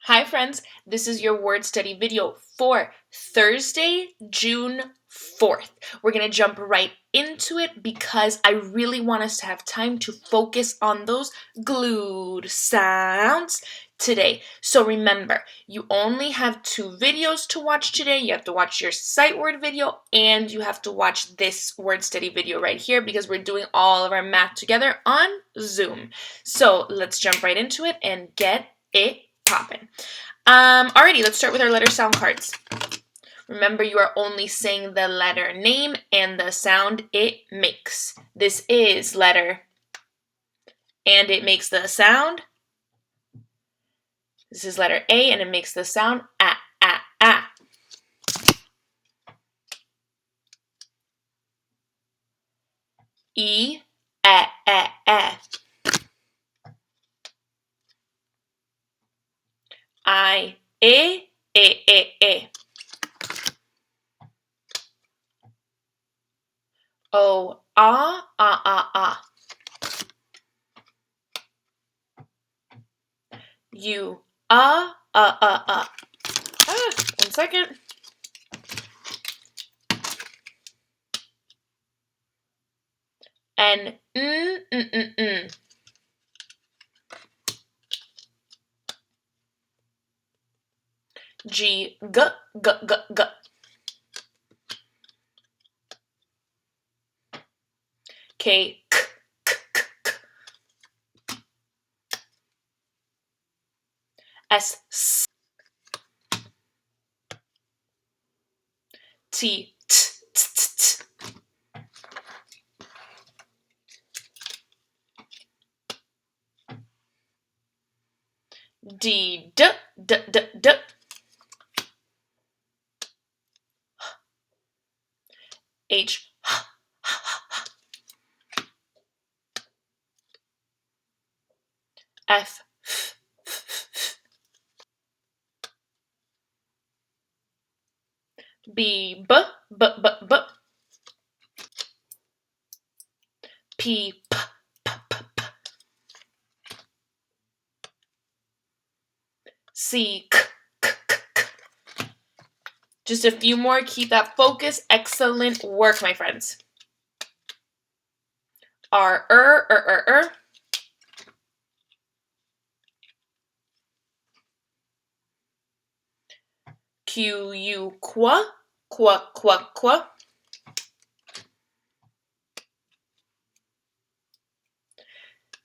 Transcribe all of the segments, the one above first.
Hi friends, this is your word study video for Thursday, June 4th. We're going to jump right into it because I really want us to have time to focus on those glued sounds today. So remember, you only have 2 videos to watch today. You have to watch your sight word video and you have to watch this word study video right here because we're doing all of our math together on Zoom. So let's jump right into it and get it poppin'. Alrighty, let's start with our letter sound cards. Remember, you are only saying the letter name and the sound it makes. This is letter, and it makes the sound. This is letter A, and it makes the sound ah, ah, ah. E, ah, ah, ah. I, e, e, e, e. O, ah, ah, ah, ah. U, ah, ah, ah, ah. Ah, 1 second. And G, g, g, g, g. K, k, k, k, k. S, s. T, t, t, t, t. D, d, d, d, d. H, h, h, h. F, f, f, f. B, b, b, b, b. P, p, p, p, p. C, k, k, k, k. Just a few more. Keep that focus. Excellent work, my friends. R, Q, U, qua, qua, qua, qua.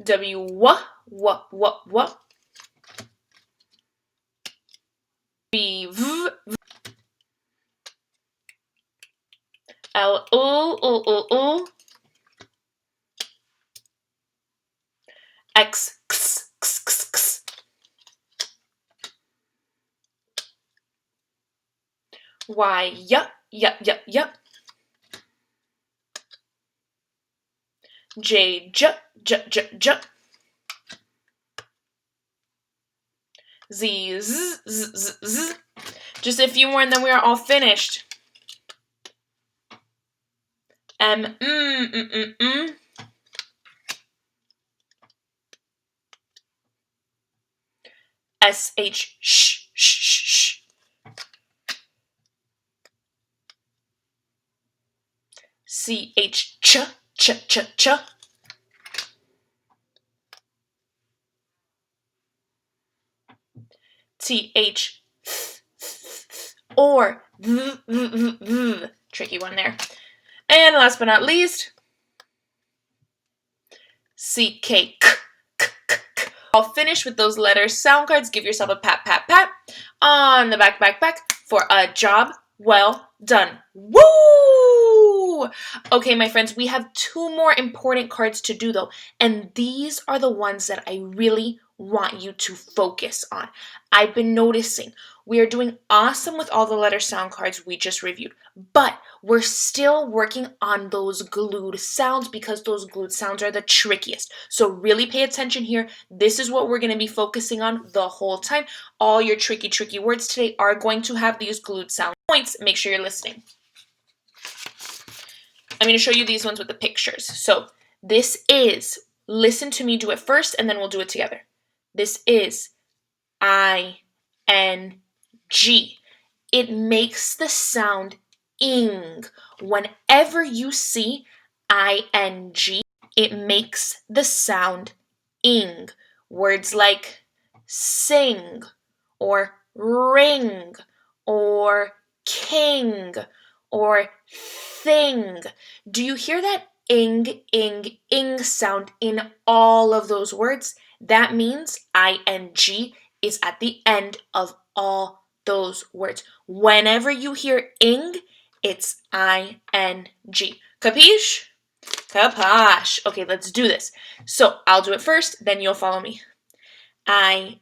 W, wa, wa, wa, wa. B, v, v. L, u. X, x, x, x, x. Y, y, y, y, y. J, j, j, j, j. Z, z, z, z, z. Just a few more and then we are all finished. M, S, H, sh, sh, sh. C, H, ch, ch, ch, ch. T, H, th, th, th, or th, th, th, th. Tricky one there. And last but not least, C, K, k, k, k, k. All finished with those letter sound cards. Give yourself a pat, pat, pat on the back, back, back for a job well done. Woo! Okay, my friends, we have 2 more important cards to do though, and these are the ones that I really want you to focus on. I've been noticing we are doing awesome with all the letter sound cards we just reviewed, but we're still working on those glued sounds because those glued sounds are the trickiest. So really pay attention here. This is what we're going to be focusing on the whole time. All your tricky words today are going to have these glued sound points. Make sure you're listening. I'm going to show you these ones with the pictures. So this is, listen to me do it first and then we'll do it together. This is I, It makes the sound ing. Whenever you see ing, it makes the sound ing. Words like sing or ring or king or thing. Do you hear that ing, ing, ing sound in all of those words? That means ing is at the end of all those words. Whenever you hear ing, it's ing. Capiche? Capash. Okay, let's do this. So I'll do it first, then you'll follow me. ing,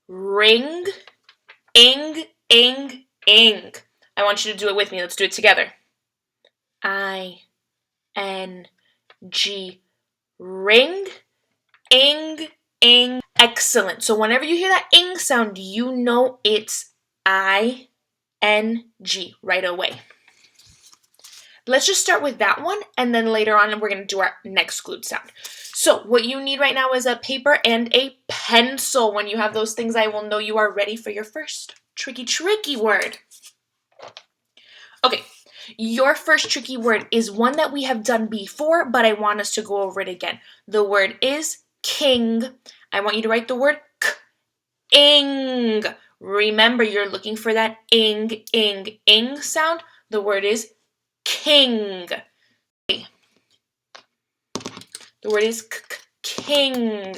ring, ing, ing, ing. I want you to do it with me. Let's do it together. ing, ring, ing, ing. Excellent. So whenever you hear that ing sound, you know it's ing right away. Let's just start with that one, and then later on we're going to do our next glued sound. So what you need right now is a paper and a pencil. When you have those things, I will know you are ready for your first tricky word. Okay, your first tricky word is one that we have done before, but I want us to go over it again. The word is king. I want you to write the word ing. Remember, you're looking for that ing, ing, ing sound. The word is king. The word is king.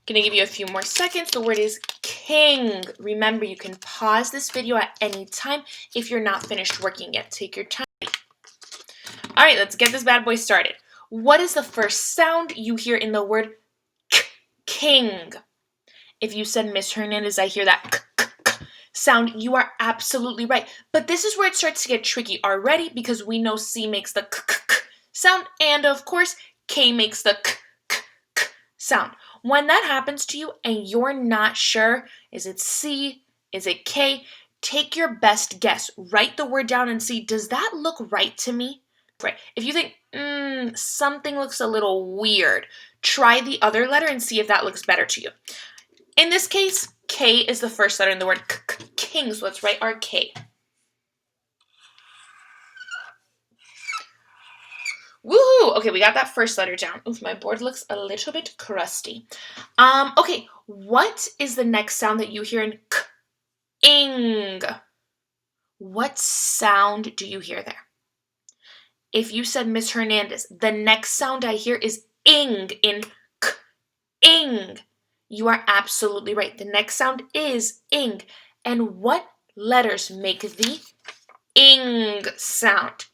Gonna give you a few more seconds. The word is king. Remember, you can pause this video at any time if you're not finished working yet. Take your time. All right, let's get this bad boy started. What is the first sound you hear in the word king? If you said, Miss Hernandez, I hear that sound, you are absolutely right. But this is where it starts to get tricky already, because we know C makes the sound, and of course, K makes the sound. When that happens to you and you're not sure, is it C, is it K, take your best guess. Write the word down and see, does that look right to me? Right. If you think, something looks a little weird, try the other letter and see if that looks better to you. In this case, K is the first letter in the word king, so let's write our K. Woohoo! Okay, we got that first letter down. Oof, my board looks a little bit crusty. Okay, what is the next sound that you hear in ing? What sound do you hear there? If you said Miss Hernandez, the next sound I hear is ing in ing. You are absolutely right. The next sound is ing. And what letters make the ing sound?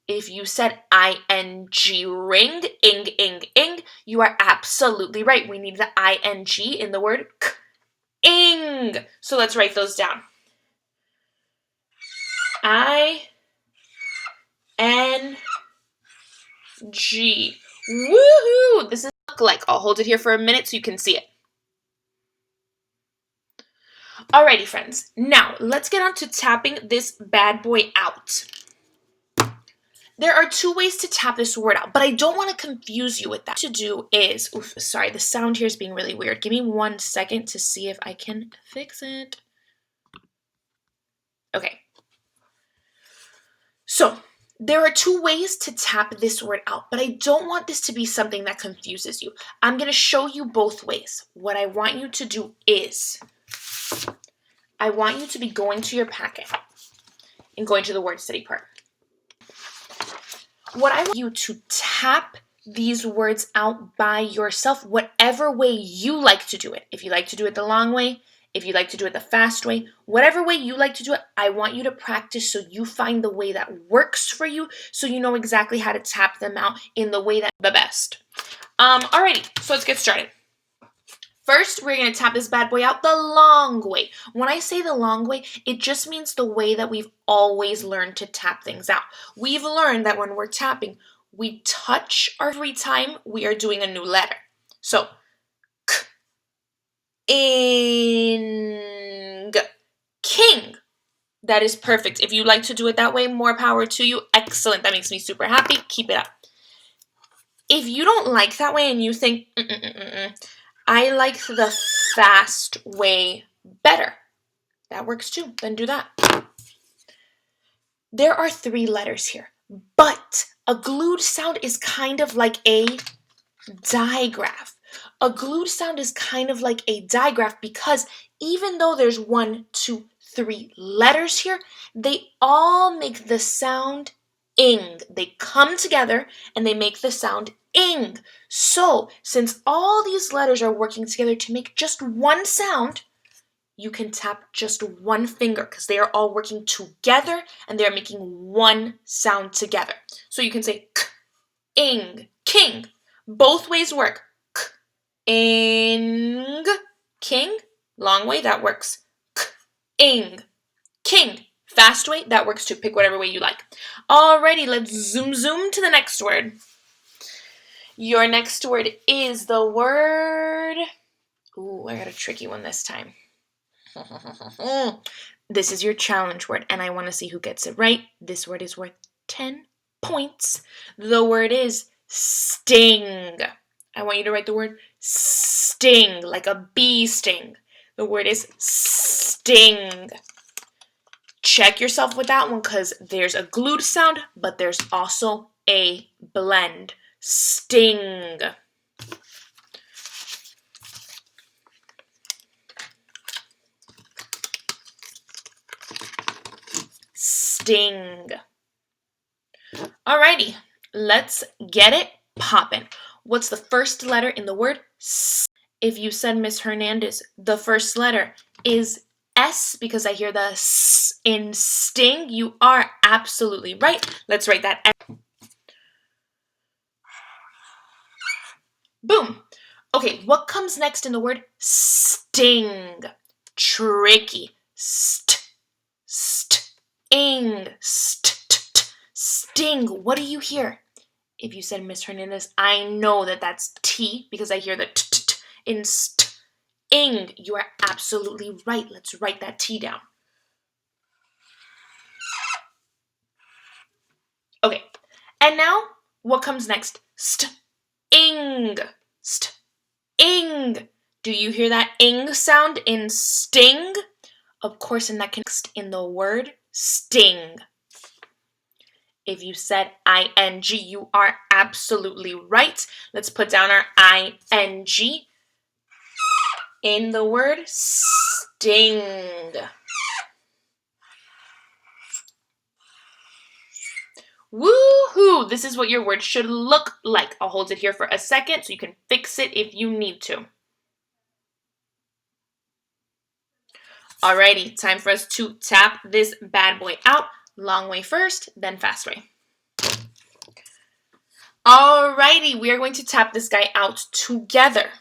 If you said ing ring, ing, ing, ing, you are absolutely right. We need the ing in the word ing. So let's write those down. ing. Woohoo! This is look like. I'll hold it here for a minute so you can see it. Alrighty, friends. Now, let's get on to tapping this bad boy out. There are two ways to tap this word out, but I don't want to confuse you with that. What to do is, sorry, the sound here is being really weird. Give me 1 second to see if I can fix it. Okay. So, there are two ways to tap this word out, but I don't want this to be something that confuses you. I'm going to show you both ways. What I want you to do is, I want you to be going to your packet and going to the word study part. What I want you to tap these words out by yourself, whatever way you like to do it. If you like to do it the long way, if you like to do it the fast way, whatever way you like to do it, I want you to practice so you find the way that works for you, so you know exactly how to tap them out in the way that's the best. Alrighty, so let's get started. First, we're going to tap this bad boy out the long way. When I say the long way, it just means the way that we've always learned to tap things out. We've learned that when we're tapping, we touch every time we are doing a new letter. So, ing, king. That is perfect. If you like to do it that way, more power to you. Excellent. That makes me super happy. Keep it up. If you don't like that way and you think, I like the fast way better, that works too. Then do that. There are 3 letters here, but a glued sound is kind of like a digraph. A glued sound is kind of like a digraph because even though there's 1, 2, 3 letters here, they all make the sound ing. They come together and they make the sound ing. So, since all these letters are working together to make just one sound, you can tap just one finger because they are all working together and they are making one sound together. So you can say k, ing, king. Both ways work. K, ing, king. Long way, that works. K, ing, king. Fast way, that works too. Pick whatever way you like. Alrighty, let's zoom to the next word. Your next word is the word... Ooh, I got a tricky one this time. This is your challenge word, and I want to see who gets it right. This word is worth 10 points. The word is sting. I want you to write the word sting, like a bee sting. The word is sting. Check yourself with that one because there's a glued sound, but there's also a blend. Sting. Sting. Alrighty, let's get it poppin'. What's the first letter in the word S? If you said Miss Hernandez, the first letter is S because I hear the S in sting. You are absolutely right. Let's write that S. Boom. Okay, what comes next in the word sting? Tricky. Ing, sting. What do you hear? If you said Miss Hernandez, I know that that's T because I hear the t in ing. You are absolutely right. Let's write that T down. Okay, and now what comes next? Ing. Ing. Do you hear that ing sound in sting? Of course, in that context, in the word sting. If you said ing, you are absolutely right. Let's put down our ing in the word sting. Woohoo! This is what your word should look like. I'll hold it here for a second so you can fix it if you need to. Alrighty, time for us to tap this bad boy out. Long way first, then fast way. Alrighty, we are going to tap this guy out together.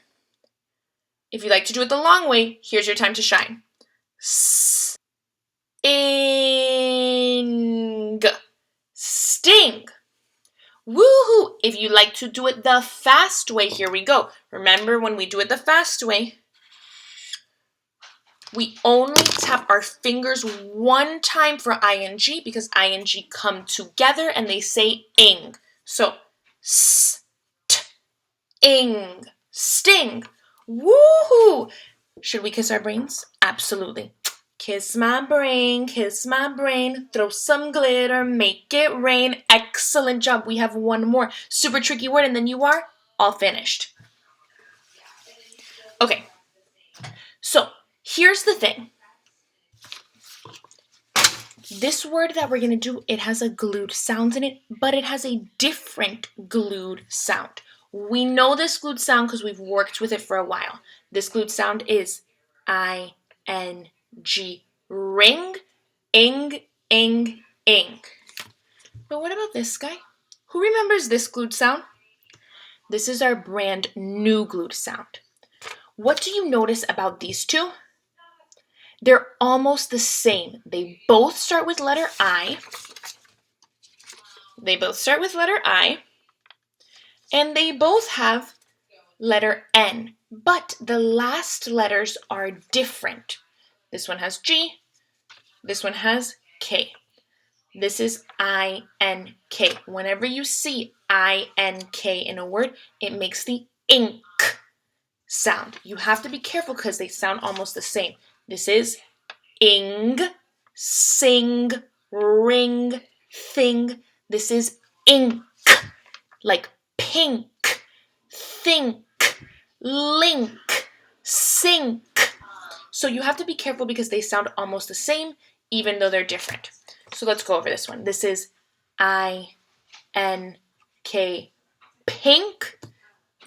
If you like to do it the long way, here's your time to shine. Sting. Sting. Woohoo! If you like to do it the fast way, here we go. Remember, when we do it the fast way, we only tap our fingers one time for ing because ing come together and they say ing. So, ing, sting. Woohoo! Should we kiss our brains? Absolutely. Kiss my brain, throw some glitter, make it rain. Excellent job. We have one more super tricky word and then you are all finished. Okay, so here's the thing. This word that we're going to do, it has a glued sound in it, but it has a different glued sound. We know this glued sound because we've worked with it for a while. This glued sound is I-N-G. Ring, ing, ing, ing. But what about this guy? Who remembers this glued sound? This is our brand new glued sound. What do you notice about these two? They're almost the same. They both start with letter I. And they both have letter N, but the last letters are different. This one has G, this one has K. This is I-N-K. Whenever you see I-N-K in a word, it makes the ink sound. You have to be careful because they sound almost the same. This is ing, sing, ring, thing. This is ink, like pink, think, link, sink. So you have to be careful because they sound almost the same, even though they're different. So let's go over this one. This is I-N-K, pink,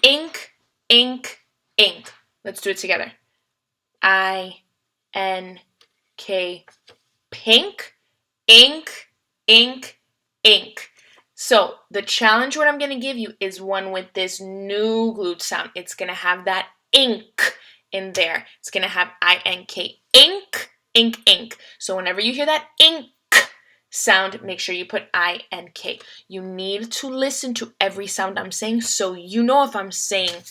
ink, ink, ink. Let's do it together. I-N-K, pink, ink, ink, ink. So the challenge what I'm going to give you is one with this new glued sound. It's going to have that ink in there. It's going to have I-N-K, ink, ink, ink. So whenever you hear that ink sound, make sure you put I-N-K. You need to listen to every sound I'm saying so you know if I'm saying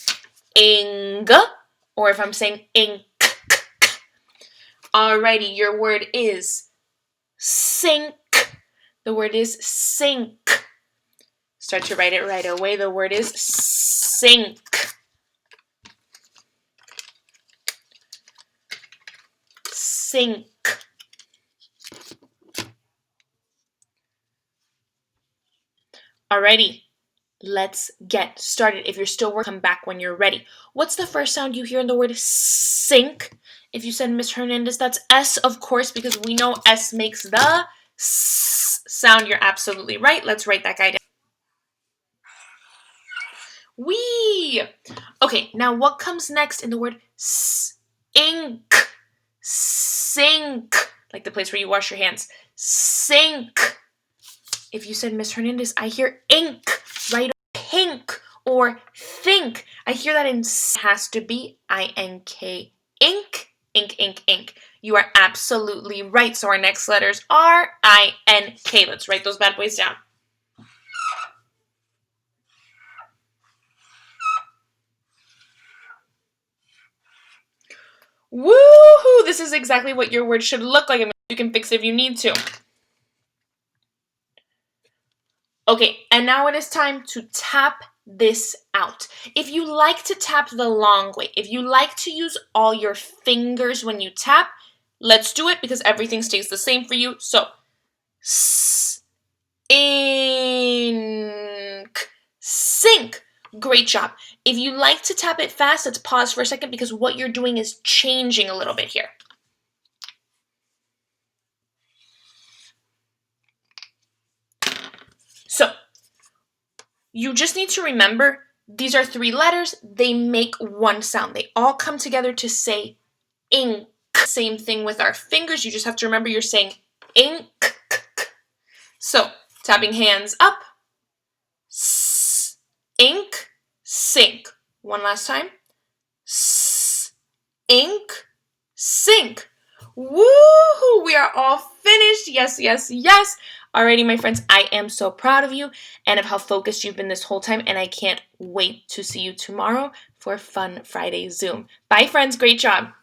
ing or if I'm saying ink. Alrighty, your word is sink. The word is sink. Start to write it right away. The word is sink. Sink. Alrighty, let's get started. If you're still working, come back when you're ready. What's the first sound you hear in the word sink? If you said Miss Hernandez, that's S, of course, because we know S makes the S sound. You're absolutely right. Let's write that guy down. Wee! Okay, now what comes next in the word ink? Sink. Like the place where you wash your hands. Sink. If you said Miss Hernandez, I hear ink, right? Pink or think. I hear that in has to be I-N-K. Ink, ink, ink, ink. You are absolutely right. So our next letters are I-N-K. Let's write those bad boys down. Woohoo! This is exactly what your word should look like. I mean, you can fix it if you need to. Okay, and now it is time to tap this out. If you like to tap the long way, if you like to use all your fingers when you tap, let's do it because everything stays the same for you. So, ink, sink. Great job. If you like to tap it fast, let's pause for a second because what you're doing is changing a little bit here. So, you just need to remember these are 3 letters. They make one sound. They all come together to say ink. Same thing with our fingers. You just have to remember you're saying ink. So, tapping hands up. Ink, sink. One last time. Ink, sink. Woohoo! We are all finished. Yes, yes, yes. Alrighty, my friends, I am so proud of you and of how focused you've been this whole time, and I can't wait to see you tomorrow for Fun Friday Zoom. Bye, friends. Great job.